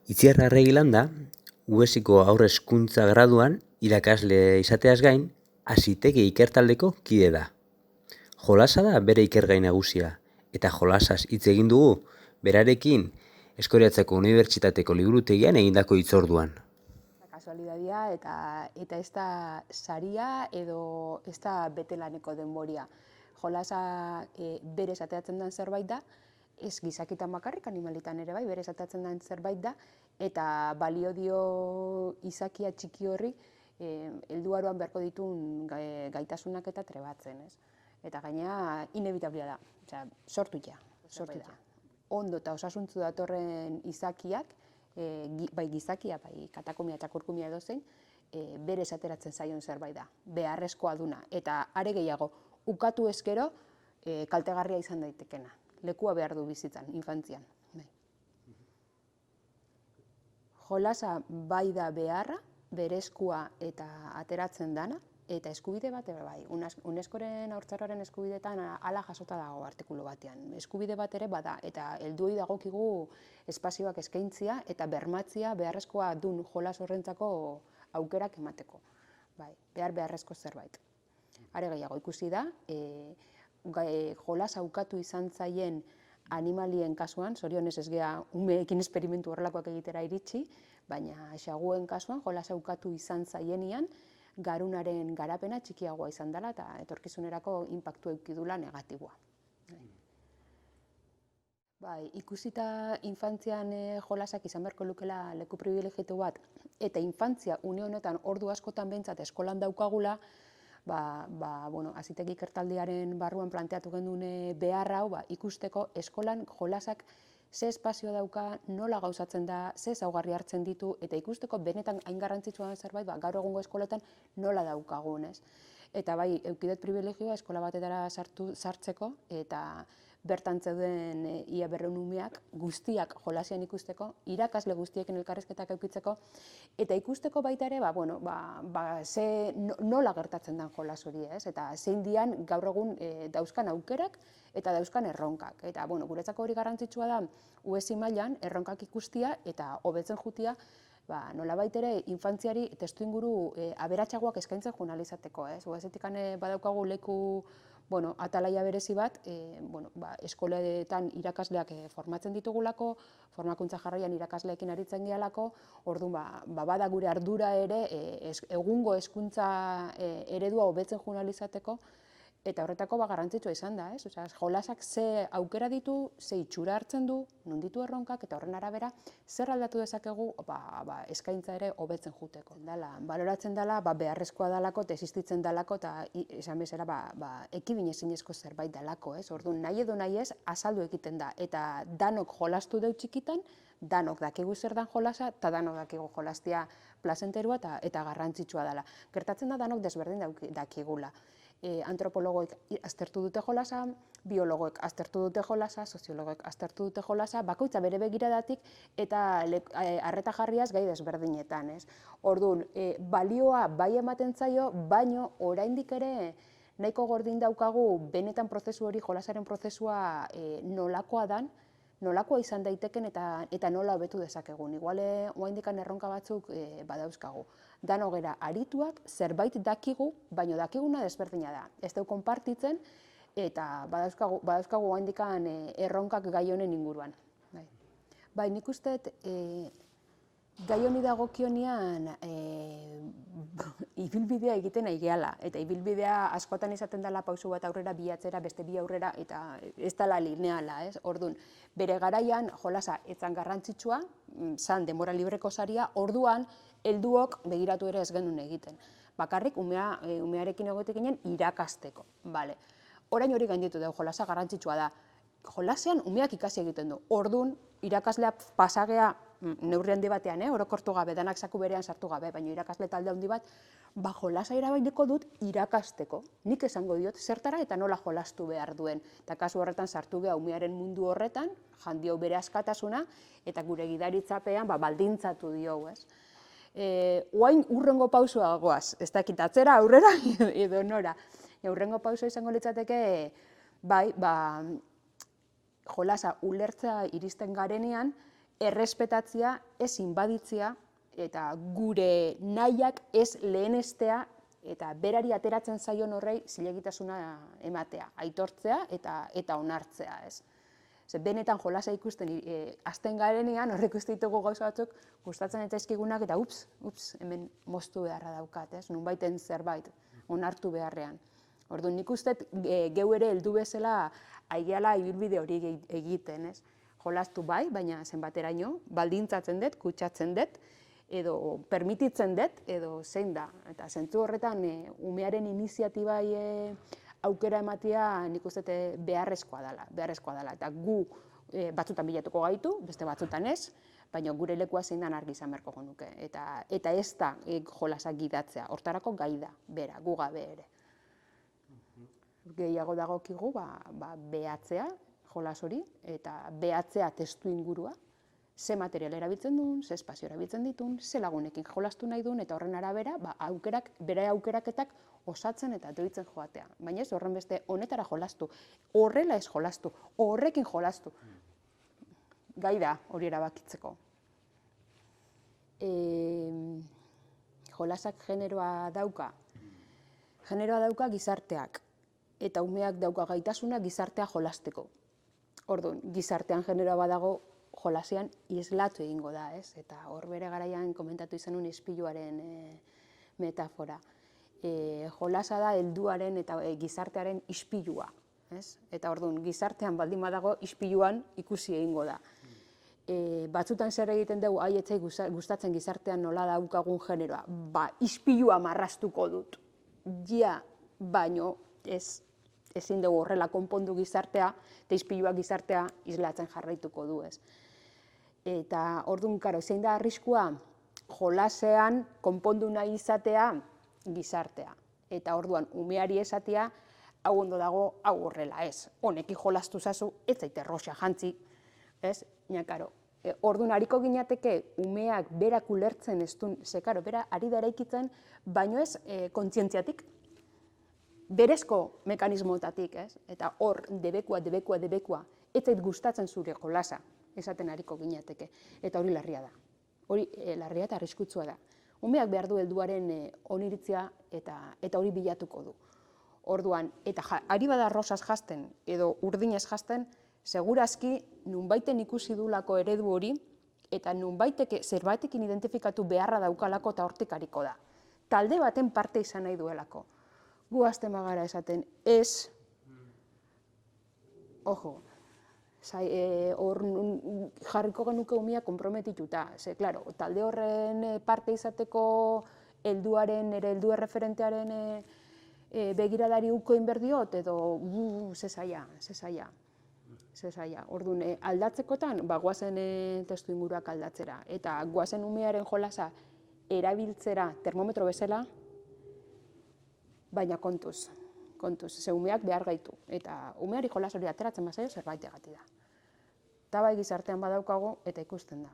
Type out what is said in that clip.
Itziar Arregi Landa, UESiko haur hezkuntza graduan irakasle izateaz gain, Hazitegi ikertaldeko kide da. Jolasa da bere ikergai nagusia, eta jolasaz hitz egin dugu berarekin Eskoriatzeko Unibertsitateko Liburutegian egindako hitzorduan. Kasualidadia eta ez da saria edo ez da betelaneko denboria. Jolasa bere esateatzen den zerbait da, ez gizakitan bakarrik, animalitan ere bai, bere esateatzen den zerbait da, eta balio dio izakia txiki horri helduaroan beharko ditun gaitasunak eta trebatzen, ez? Eta gainea inevitablia da, osea, sortu ja. Ondo eta osasuntzu datorren izakiak, bai gizakia, bai katakumia eta kurkumia edozein, bere esateratzen zaion zerbait da, beharrezkoa duna, eta are gehiago, ukatu ezkero kaltegarria izan daitekena. Lekua behar du bizitzan, infantzian. Jolasa bai da beharra, berezkoa eta ateratzen dana, eta eskubide bat ere bai. UNESCOren haurtzaroaren eskubideetan hala jasota dago artikulu batean. Eskubide bat ere bada, eta helduei dagokigu espazioak eskaintzia eta bermatzia beharrezkoa dun jolas horrentzako aukerak emateko. Bai, beharrezko zerbait. Are gehiago ikusi da, jolas aukatu izan zaien animalien kasuan, zorionez ez gea umeekin esperimentu horrelakoak egitera iritsi, baina xaguen kasuan jolas aukatu izan zaienian, garunaren garapena txikiagoa izan dela eta etorkizunerako inpaktu eukidula negatiboa. Bai, ikusita infantzian jolasak izan beharko lukela leku privilegiatu bat, eta infantzia une honetan ordu askotan behintzat eskolan daukagula, Hazitegi ikertaldiaren barruan planteatu genuen behar hau, ikusteko eskolan jolasak ze espazio dauka, nola gauzatzen da, ze ezaugarri hartzen ditu, eta ikusteko benetan hain garrantzitsua den zerbait, gaur egungo eskoletan nola daukagun, ez? Eta bai, eukidet privilegioa eskola batetara sartzeko, eta bertan zeuden ia 200 umeak guztiak jolasian ikusteko, irakasle guztiekin elkarrizketak eukitzeko, eta ikusteko baita ere, nola gertatzen den jolas hori, ez? Eta zein dian gaur egun dauzkan aukerak eta dauzkan erronkak. Eta, guretzako hori garrantzitsua da, UESI mailan erronkak ikustia eta hobetzen jutia, nolabait ere infantziari testuinguru aberatsagoak eskaintzen joanalizateko, ez? UESitik badaukagu leku atalaia berezi bat, eskoletan irakasleak formatzen ditugulako, formakuntza jarraian irakasleekin aritzen gehalako, orduan bada gure ardura ere egungo hezkuntza eredua hobetzen joanalizateko, eta horretako garrantzitsua izan da, ez? Osea, jolasak ze aukera ditu, ze itxura hartzen du, non ditu erronkak, eta horren arabera, zer aldatu dezakegu eskaintza ere hobetzen juteko. Baloratzen dela, beharrezkoa dalako, eta existitzen dalako, eta esan bezala, ekidin ezinezko zerbait dalako, ez? Orduan, nahi edo nahi ez, azaldu egiten da, eta danok jolastu deu txikitan, danok dakigu zer dan jolasa, eta danok dakigu jolastia plazenterua eta garrantzitsua dela. Gertatzen da, danok desberdin dakigula. Antropologoek aztertu dute jolasa, biologoek aztertu dute jolasa, soziologoek aztertu dute jolasa, bakoitza bere begiradatik eta arreta jarriaz gai desberdinetan, ez? Orduan, balioa bai ematen zaio, baino oraindik ere nahiko gordin daukagu benetan prozesu hori, jolasaren prozesua nolakoa dan, nolakoa izan daiteken eta nola hobetu dezakegun. Igual, oraindik erronka batzuk badauzkagu. Dano gera arituak, zerbait dakigu, baino dakiguna desberdina da. Ez dugu konpartitzen, eta badauzkagu oraindik erronkak gai honen inguruan. Bai, nik usteet, gai honi dagokionean ibilbidea egiten nahi gehala, eta ibilbidea askotan izaten dela pausu bat aurrera, bi atzera, beste bi aurrera, eta ez dela lineala, ez? Orduan, bere garaian jolasa etzan garrantzitsua, zan denbora libreko saria, orduan, helduok begiratu ere ez genuen egiten. Bakarrik, umearekin egote ginen irakasteko, bale. Orain hori gainditu dugu, jolasa garrantzitsua da. Jolasean umeak ikasi egiten du. Orduan, irakaslea pasagea neurri handi batean, orokortu gabe, danak zaku berean sartu gabe, baina irakasle talde handi bat, jolasa erabaileko dut irakasteko. Nik esango diot, zertara eta nola jolastu behar duen. Eta kasu horretan sartu geha umearen mundu horretan, jandio bere askatasuna, eta gure gidaritzapean baldintzatu dio, ez? Oain urrengo pausua goaz, ez dakit atzera, aurrera edo nora. Urrengo pausua izango litzateke, bai, jolasa ulertzea iristen garenean, errespetatzea, ez inbaditzea, eta gure nahiak ez lehenestea, eta berari ateratzen zaion horrei zilegitasuna ematea, aitortzea eta onartzea, ez. Ze benetan jolasa ikusten, hasten garenean, horrek ditugu gauza batzuk, gustatzen eta ezkigunak, eta ups, hemen moztu beharra daukat, ez, nunbaiten zerbait, onartu beharrean. Orduan, nik uste geu ere heldu bezala aigeala ibilbide hori egiten, ez. Jolastu bai, baina zenbateraino, baldintzatzen dut, kutsatzen dut, edo permititzen dut, edo zein da. Eta zentzu horretan, umearen iniziatibai aukera ematea nik uste beharrezkoa dela. Eta gu batzutan bilatuko gaitu, beste batzutan ez, baina gure lekua zein dan argi izan beharko genuke. Eta ez da jolasak gidatzea, hortarako gai da, bera, gu gabe ere. Gehiago dagokigu behatzea jolas hori, eta behatzea testu ingurua, ze material erabiltzen duen, ze espazio erabiltzen dituen, ze lagunekin jolastu nahi duen, eta horren arabera, bere aukeraketak osatzen eta doitzen joatea. Baina ez horren beste honetara jolastu, horrela ez jolastu, horrekin jolastu. Gai da hori erabakitzeko. Jolasak generoa dauka. Generoa dauka gizarteak, eta umeak dauka gaitasuna gizartea jolasteko. Orduan, gizartean generoa badago, jolasean islatu egingo da, ez? Eta hor bere garaian komentatu izan un ispiluaren metafora. Jolasa da helduaren eta gizartearen ispilua, ez? Eta orduan, gizartean baldin badago, ispiluan ikusi egingo da. Batzutan zer egiten dugu, etzai gustatzen gizartean nola daukagun generoa, ispilua marraztuko dut. Ja, baino ezin dugu horrela konpondu gizartea, eta ispilua gizartea islatzen jarraituko du, ez. Eta orduan, karo, zein da arriskua jolasean konpondu nahi izatea gizartea. Eta orduan, umeari esatea, hau ondo dago, hau horrela, ez. Honekin jolastu zazu, ez zaite roxa jantzi, ez? Baina, karo, orduan hariko ginateke umeak berak ulertzen ez duen, ze, karo, bera ari da eraikitzen, baino ez kontzientziatik, berezko mekanismoetatik, ez? Eta hor, debekua, ez zait gustatzen zure jolasa, esaten hariko ginateke. Eta hori larria da. Hori larria eta arriskutsua da. Umeak behar du helduaren oniritzia eta hori bilatuko du. Orduan, eta ari bada rosaz jazten edo urdinez jazten, segurazki nunbaiten ikusi dulako eredu hori, eta nunbaitek zerbaitekin identifikatu beharra daukalako eta hortik hariko da. Talde baten parte izan nahi duelako. Gu hasten bagara esaten, ez, ojo, hor jarriko genuke umea konprometituta. Ze, klaro, talde horren parte izateko helduaren, heldu erreferentearen begiradari uko inberdiot, edo ze zaila. Orduan, aldatzekotan, guazen testu inguruak aldatzera. Eta guazen umearen jolasa erabiltzera termometro bezala, baina kontuz, ze umeak behar gaitu. Eta umeari jolas hori ateratzen bazaio zerbait egati da. Eta bai gizartean badaukago eta ikusten da.